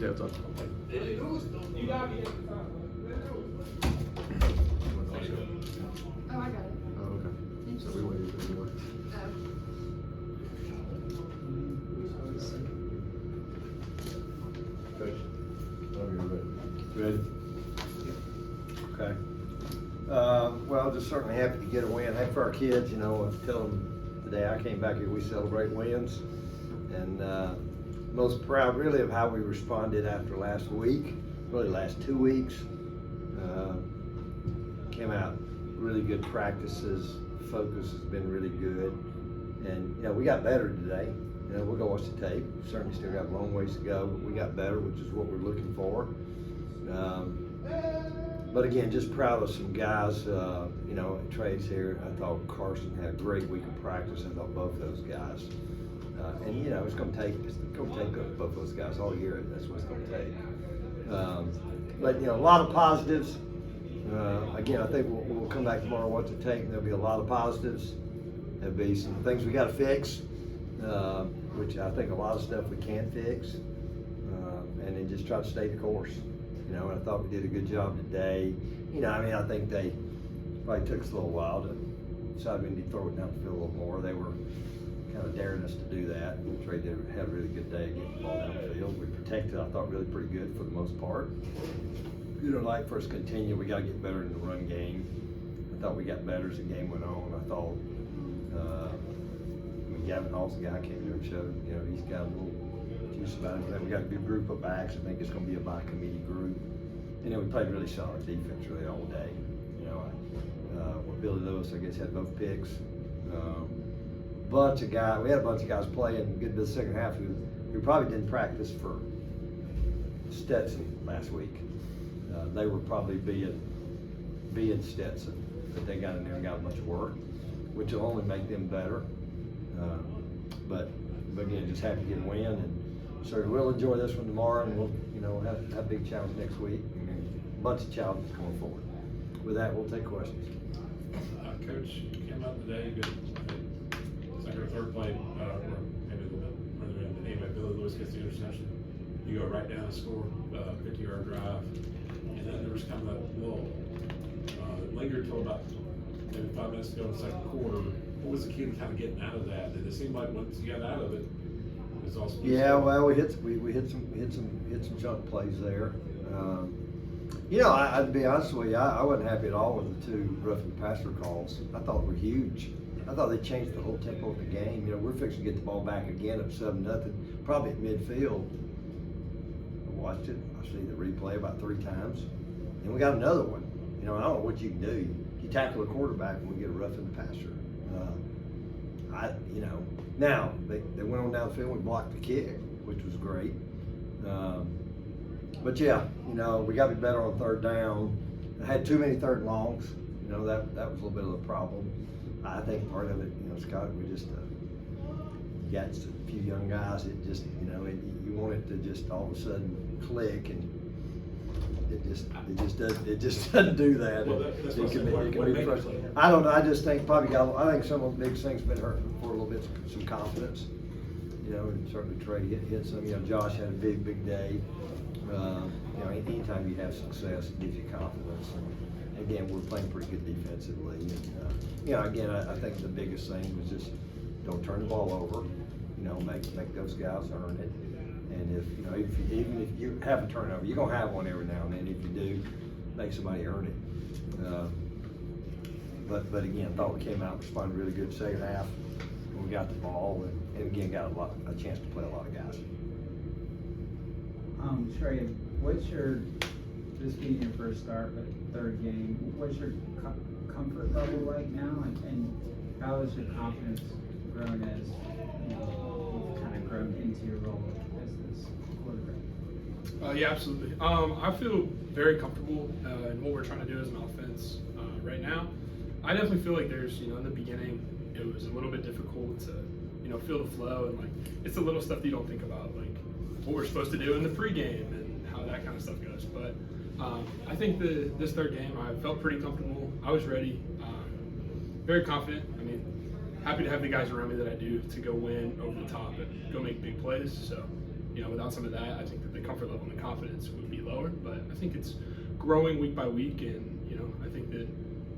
Yeah, it's on. Oh, I got it. Oh, okay. So we waited anyway. Coach, oh, you're ready. Ready? Okay. Well, just certainly happy to get a win. Happy for our kids, you know, I tell them today I came back here, we celebrate wins. And most proud really of how we responded after last week, really last 2 weeks. Came out really good practices, focus has been really good. And, you know, we got better today. You know, we'll go watch the tape. Certainly still got a long ways to go, but we got better, which is what we're looking for. But again, just proud of some guys, you know, Trey's here. I thought Carson had a great week of practice. I thought both those guys. And you know, it's going to take both those guys all year. That's what it's going to take. But you know, a lot of positives. Again, I think we'll come back tomorrow and watch the tape. And there'll be a lot of positives. There'll be some things we got to fix, which I think a lot of stuff we can fix, and then just try to stay the course. You know, and I thought we did a good job today. You know, I mean, I think they probably took us a little while to decide we need to throw it down the field a little more. They were kind of daring us to do that. Trey had a really good day getting the ball down the field. We protected, I thought, really pretty good for the most part. You know, like for us to continue, we got to get better in the run game. I thought we got better as the game went on. I thought, I mean, Gavin Hall's the guy I came here and showed, you know, he's got a little juice about him. We got a good group of backs. I think it's going to be a by-committee group. And then we played really solid defense really all day. You know, Billy Lewis, I guess, had both picks. Bunch of guys, we had a bunch of guys playing good to the second half who probably didn't practice for Stetson last week. They were probably being Stetson, but they got in there and got a bunch of work, which will only make them better. But again, just happy to get a win, and so we'll enjoy this one tomorrow, and we'll, you know, have a big challenge next week, and a bunch of challenges going forward. With that, we'll take questions. Coach came out today, good. Second or third play, or maybe a little bit further in. But anyway, Billy Lewis gets the interception. You go right down and score 50-yard drive, and then there was kind of a little lingered till about maybe 5 minutes to go in the second quarter. What was the key to kind of getting out of that? And it seemed like once you got out of it, it was also. Yeah, well, we hit some junk plays there. You know, I'd be honest with you, I wasn't happy at all with the two roughing the passer calls. I thought were huge. I thought they changed the whole tempo of the game. You know, we're fixing to get the ball back again at 7-0, probably at midfield. I watched it. I see the replay about 3 times, and we got another one. You know, I don't know what you can do. You tackle a quarterback and we get a roughing the passer. You know, now they went on down the field and we blocked the kick, which was great. But yeah, you know, we got to be better on third down. I had too many third and longs. You know, that was a little bit of a problem. I think part of it, you know, Scott, we just got a few young guys. It just, you know, you want it to just all of a sudden click, and it just doesn't do that. Well, it can be frustrating. I don't know. I just think I think some of the big things been hurting for a little bit, some confidence. You know, and certainly Trey hit some. You know, Josh had a big day. You know, anytime you have success, it gives you confidence. And again, we're playing pretty good defensively. And, you know, again, I think the biggest thing was just don't turn the ball over. You know, make those guys earn it. And if you know, even if you have a turnover, you're gonna have one every now and then. If you do, make somebody earn it. But again, I thought we came out and responded really good second half when we got the ball, and again got a chance to play a lot of guys. Trey, what's this being your first start, but third game, what's your comfort level right now, and how has your confidence grown as you know, you've kind of grown into your role as this quarterback? Yeah, absolutely. I feel very comfortable in what we're trying to do as an offense right now. I definitely feel like there's, you know, in the beginning, it was a little bit difficult to, you know, feel the flow, and like it's the little stuff that you don't think about, like what we're supposed to do in the pregame and how that kind of stuff goes. But I think this third game, I felt pretty comfortable. I was ready, very confident. I mean, happy to have the guys around me that I do to go win over the top and go make big plays. So without some of that, I think that the comfort level and the confidence would be lower. But I think it's growing week by week, and I think that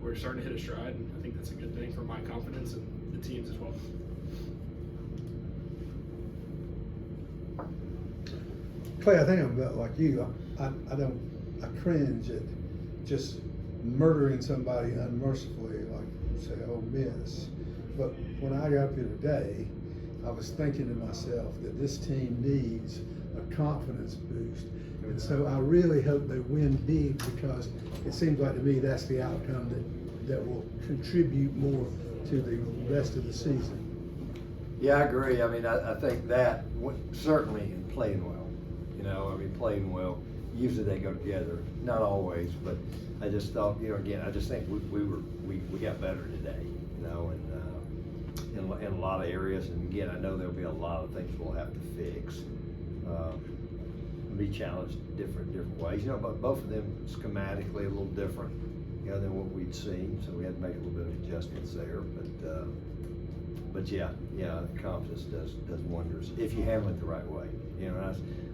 we're starting to hit a stride, and I think that's a good thing for my confidence and the teams as well. Clay, I think I'm about like you. I cringe at just murdering somebody unmercifully, like say Ole Miss. But when I got up here today, I was thinking to myself that this team needs a confidence boost. And so I really hope they win big, because it seems like to me that's the outcome that will contribute more to the rest of the season. Yeah, I agree. I mean, I think that certainly in playing well. Playing well, usually they go together. Not always, but I just thought, again, I just think we got better today, and in a lot of areas. And again, I know there'll be a lot of things we'll have to fix. Be challenged different ways. But both of them schematically a little different, than what we'd seen. So we had to make a little bit of adjustments there. But yeah, confidence does wonders if you handle it the right way.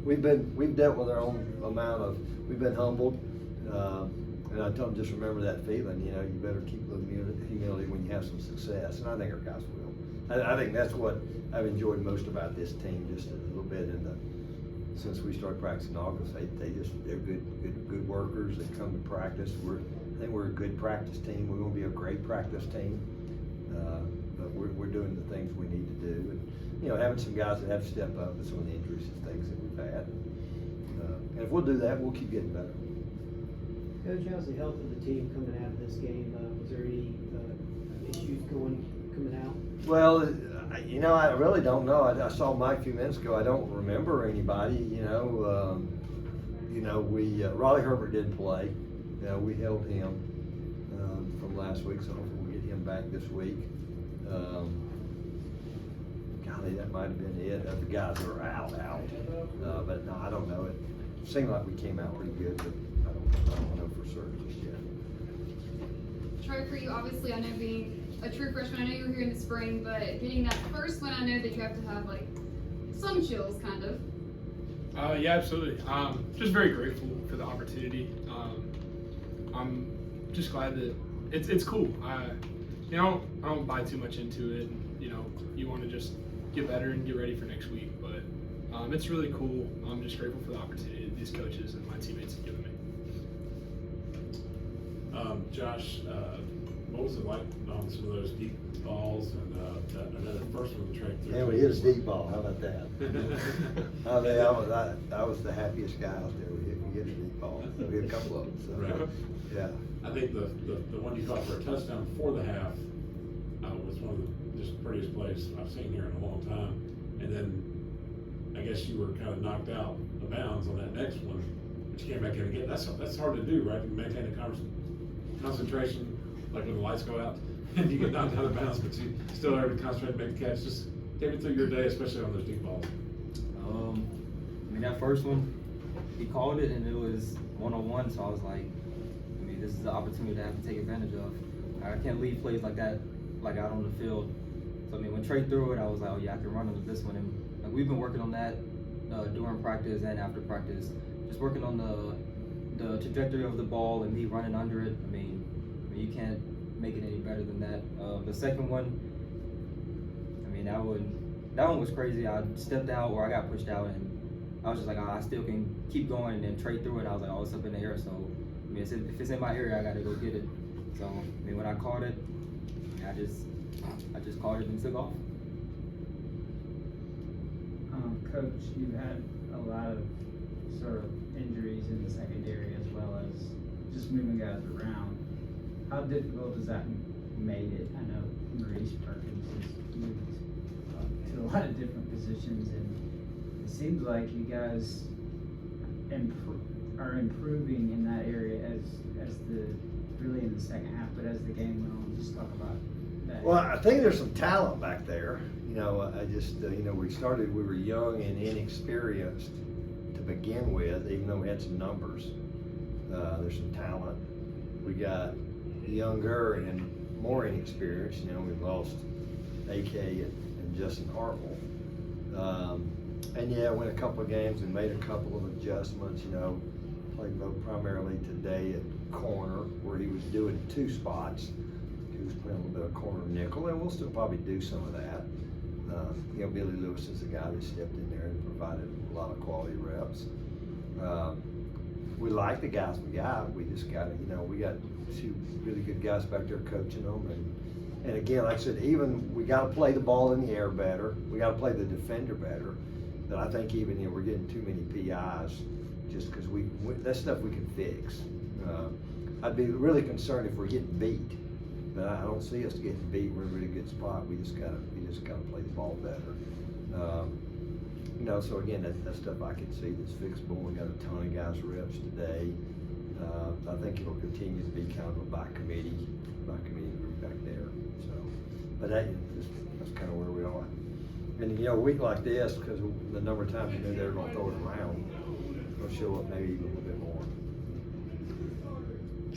We've dealt with our own amount of. We've been humbled, and I told them, just remember that feeling. You better keep the humility when you have some success, and I think our guys will. I think that's what I've enjoyed most about this team, just a little bit since we started practicing in August. They're good workers. They come to practice. I think we're a good practice team. We're going to be a great practice team. But we're doing the things we need to do, and having some guys that have to step up with some of the injuries and things that we've had. And if we'll do that, we'll keep getting better. Coach, how's the health of the team coming out of this game? Was there any issues coming out? Well, I really don't know. I saw Mike a few minutes ago. I don't remember anybody. Raleigh Herbert didn't play. We held him from last week, so hopefully we'll get him back this week. Golly, that might have been it. The guys are out. But no, I don't know. It seemed like we came out pretty good, but I don't know for certain just yet. Troy, for you, obviously, I know being a true freshman, I know you were here in the spring, but getting that first one, I know that you have to have some chills, kind of. Yeah, absolutely. Just very grateful for the opportunity. I'm just glad that it's cool. I don't buy too much into it. You want to just get better and get ready for next week. But it's really cool. I'm just grateful for the opportunity that these coaches and my teammates have given me. Josh, what was it like on some of those deep balls and the first one Trey threw? Yeah, we hit a deep ball. How about that? I was the happiest guy out there. We hit a deep ball. We hit a couple of them. So, right. Yeah. I think the one you caught for a touchdown before the half was one of the just prettiest plays I've seen here in a long time. And then I guess you were kind of knocked out of bounds on that next one, but you came back in again. That's hard to do, right? You maintain a concentration, like when the lights go out and you get knocked out of bounds, but you still are able to concentrate and make the catch. Just take me through your day, especially on those deep balls. That first one, he called it and it was 1-on-1, so I was like, this is the opportunity to have to take advantage of. I can't leave plays like that, out on the field. So when Trey threw it, I was like, oh yeah, I can run with this one. And we've been working on that during practice and after practice, just working on the trajectory of the ball and me running under it. You can't make it any better than that. The second one, that one was crazy. I stepped out or I got pushed out, and I was just like, I still can keep going. And then Trey threw it. I was like, oh, it's up in the air, so. If it's in my area, I gotta go get it. So when I caught it, I just caught it and took off. Coach, you've had a lot of sort of injuries in the secondary as well as just moving guys around. How difficult has that made it? I know Maurice Perkins has moved to a lot of different positions, and it seems like you guys are improving in that area really in the second half, but as the game went on, just talk about that. Well, I think there's some talent back there. I just, we were young and inexperienced to begin with, even though we had some numbers. There's some talent. We got younger and more inexperienced. We've lost AK and Justin Hartwell. And yeah, went a couple of games and made a couple of adjustments, you know, played primarily today at corner where he was doing 2 spots. He was playing a little bit of corner nickel, and we'll still probably do some of that. You know, Billy Lewis is the guy that stepped in there and provided a lot of quality reps. We like the guys we got. We just got to, you know, we got 2 really good guys back there coaching them. And again, like I said, even we got to play the ball in the air better. We got to play the defender better. But I think even, you know, we're getting too many PIs just because that's stuff we can fix. I'd be really concerned if we're getting beat. But I don't see us getting beat. We're in a really good spot. We just gotta play the ball better. You know, so again, that's stuff I can see that's fixable. We got a ton of guys reps today. I think it'll continue to be kind of a by committee group back there. So, but that's kind of where we are. And you know, a week like this, because the number of times you know they're gonna throw it around, it'll show up maybe even a little bit more.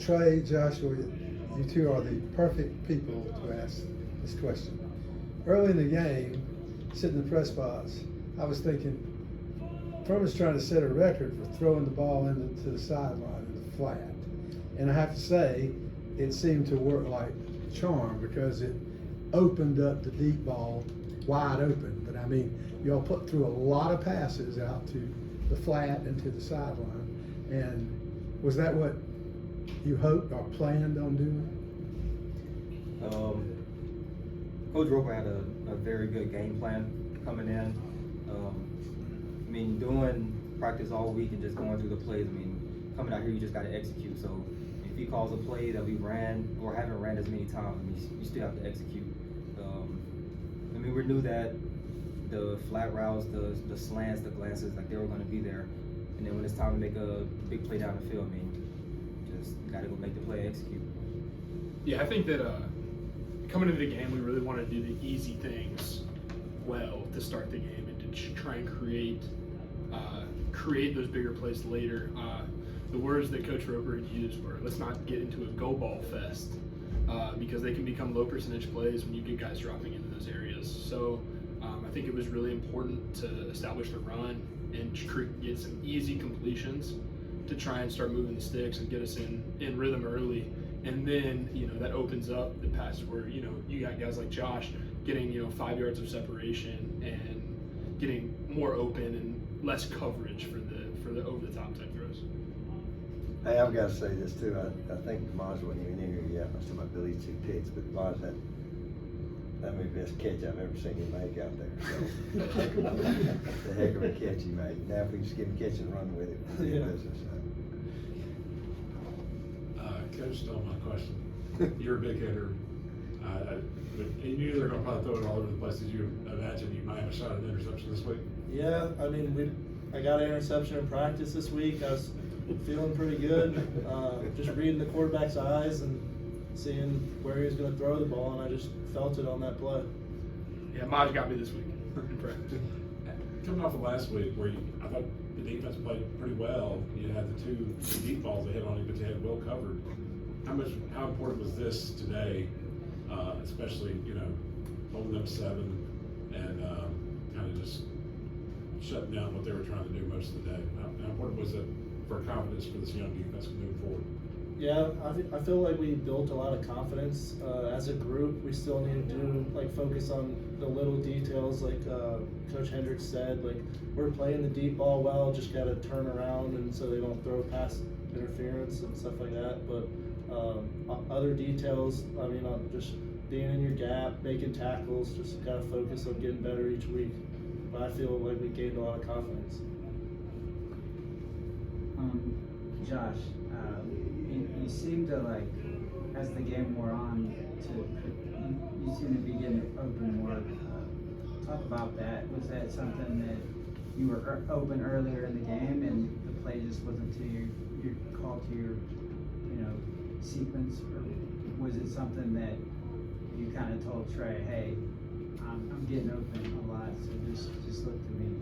Trey, Joshua, you 2 are the perfect people to ask this question. Early in the game, sitting in the press box, I was thinking, Furman's trying to set a record for throwing the ball into the sideline in the flat. And I have to say, it seemed to work like charm because it opened up the deep ball wide open. But I mean, y'all put through a lot of passes out to the flat and to the sideline. And was that what you hoped or planned on doing? Coach Roper had a very good game plan coming in. I mean, doing practice all week and just going through the plays, I mean, coming out here, you just got to execute. So if he calls a play that we ran or haven't ran as many times, I mean, you still have to execute. I mean, we knew that the flat routes, the slants, the glances, like they were going to be there. And then when it's time to make a big play down the field, I mean, just got to go make the play, execute. Yeah, I think that coming into the game, we really wanted to do the easy things well to start the game and to try and create those bigger plays later. The words that Coach Roper had used were, let's not get into a go ball fest because they can become low percentage plays when you get guys dropping into those areas. So I think it was really important to establish the run and get some easy completions to try and start moving the sticks and get us in rhythm early. And then, you know, that opens up the pass where, you know, you got guys like Josh getting, you know, 5 yards of separation and getting more open and less coverage for the over the top type throws. Hey, I've got to say this too. I think Maj wasn't even in here yet. I was talking about Billy's 2 picks, but Maj had that may be the best catch I've ever seen him make out there. So, the heck of a catch he made. Now if we just get him catch and run with it, we'll do business. Coach stole my question. You're a big hitter. You knew they're going to probably throw it all over the place. Did you imagine you might have a shot at an interception this week? Yeah, I mean, I got an interception in practice this week. I was feeling pretty good. Just reading the quarterback's eyes and seeing where he was going to throw the ball, and I just felt it on that play. Yeah, Maj got me this week in practice. Coming off of last week, where I thought the defense played pretty well. You had the 2 deep balls they hit on you, but you had well covered. How important was this today, especially, you know, holding them 7 and kind of just shutting down what they were trying to do most of the day? How important was it for confidence for this young defense moving forward? Yeah, I feel like we built a lot of confidence as a group. We still need to focus on the little details, like Coach Hendricks said. Like, we're playing the deep ball well, just got to turn around and so they don't throw past interference and stuff like that. But other details, I mean, just being in your gap, making tackles, just got to focus on getting better each week. But I feel like we gained a lot of confidence. Josh, you seem to, like, as the game wore on, you seem to be getting open more. Talk about that. Was that something that you were open earlier in the game and the play just wasn't to your call to your, you know, sequence, or was it something that you kind of told Trey, hey, I'm getting open a lot, so just look to me?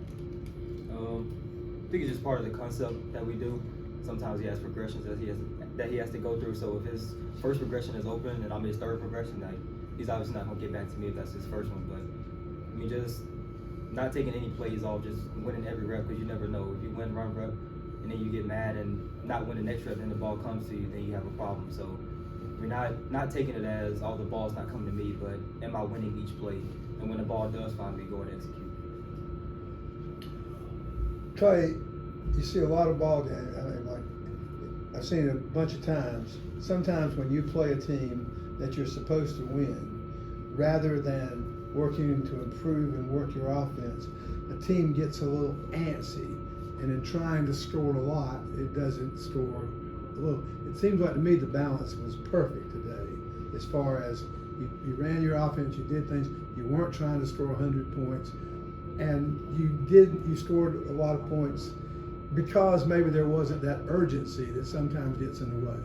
I think it's just part of the concept that we do. Sometimes he has progressions that he has to go through. So if his first progression is open and I'm his third progression, like, he's obviously not gonna get back to me if that's his first one. But I mean, just not taking any plays off, just winning every rep, because you never know. If you win one rep and then you get mad and not win the next rep, then the ball comes to you, then you have a problem. So we're not taking it as, oh, the ball's not coming to me, but am I winning each play? And when the ball does find me, go and execute. Clay, you see a lot of ball games. I mean, like, I've seen it a bunch of times. Sometimes when you play a team that you're supposed to win, rather than working to improve and work your offense, the team gets a little antsy, and in trying to score a lot, it doesn't score a little. It seems like to me the balance was perfect today, as far as you ran your offense, you did things, you weren't trying to score 100 points, and you scored a lot of points because maybe there wasn't that urgency that sometimes gets in the way.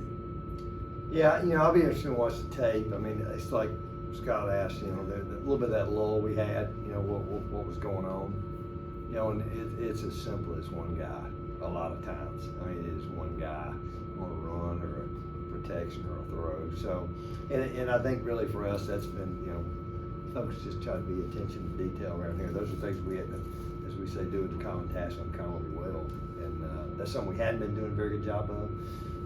Yeah, I'll be interested to watch the tape. I mean, it's like Scott asked, a little bit of that lull we had, what was going on. And it's as simple as one guy a lot of times. I mean, it is one guy on a run or a protection or a throw. So, and I think really for us, that's been, folks just try to be attention to detail around here. Those are things we had to, as we say, do with the common task uncommonly well. And that's something we hadn't been doing a very good job of.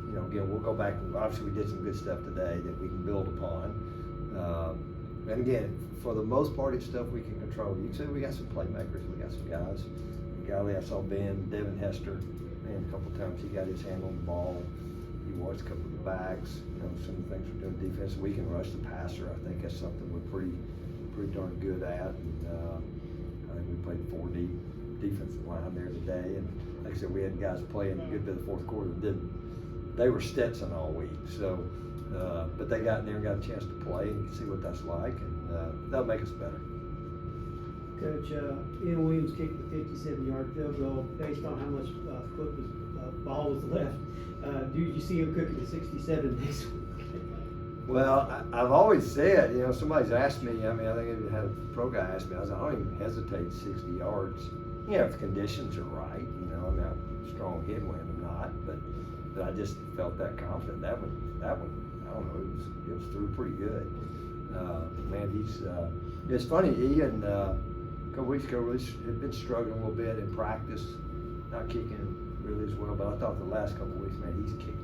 Again, we'll go back. Obviously, we did some good stuff today that we can build upon. And again, for the most part, it's stuff we can control. You can see we got some playmakers. We got some guys. The guy I saw, Devin Hester, man, a couple of times he got his hand on the ball. He watched a couple of the backs. Some of the things we're doing defense. We can rush the passer. I think that's something we're pretty darn good at. And I think we played 4 deep defensive line there today. And like I said, we had guys playing a good bit of the fourth quarter that didn't. They were Stetson all week, so but they got in there and got a chance to play and see what that's like, and that'll make us better. Coach, Ian Williams kicked the 57-yard field goal. Based on how much ball was left, do you see him cooking the 67 next week? Well, I've always said, somebody's asked me. I mean, I think I had a pro guy ask me. I was like, I don't even hesitate 60 yards. If the conditions are right. I'm not a strong headwind. I'm not, but I just felt that confident. That one, I don't know, it was through pretty good. Man, it's funny, Ian, a couple weeks ago, really had been struggling a little bit in practice, not kicking really as well, but I thought the last couple of weeks, man, he's kicked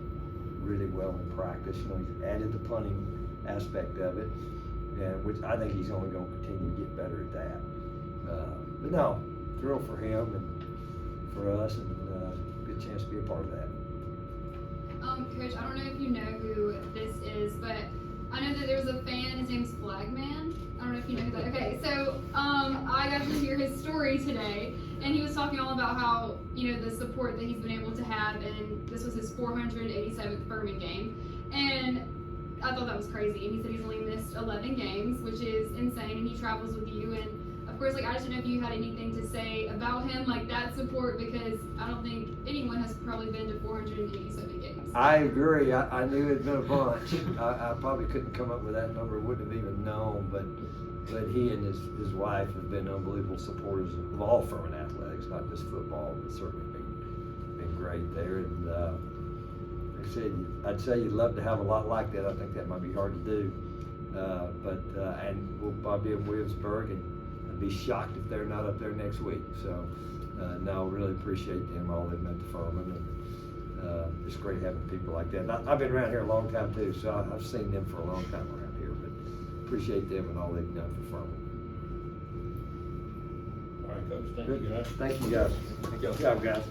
really well in practice. He's added the punting aspect of it, and which I think he's only going to continue to get better at that. But no, thrilled for him and for us, and good chance to be a part of that. Coach, I don't know if you know who this is, but I know that there was a fan, his name's Flagman. I don't know if you know who that. Okay, so I got to hear his story today, and he was talking all about how, the support that he's been able to have, and this was his 487th Furman game, and I thought that was crazy. And he said he's only missed 11 games, which is insane, and he travels with you, and of course, I just didn't know if you had anything to say about him, like that support, because I don't think anyone has probably been to 487 games. I agree. I knew it'd been a bunch. I probably couldn't come up with that number, wouldn't have even known, but he and his wife have been unbelievable supporters of all Furman athletics, not just football, but certainly been great there. And like I said, I'd say you'd love to have a lot like that. I think that might be hard to do. And we'll probably be in Williamsburg, and I'd be shocked if they're not up there next week. So, no, really appreciate them, all they've meant to Furman, and it's great having people like that. And I've been around here a long time too, so I've seen them for a long time around here, but appreciate them and all they've done for Furman. All right, Coach, thank you guys. Thank you guys. Good job, guys.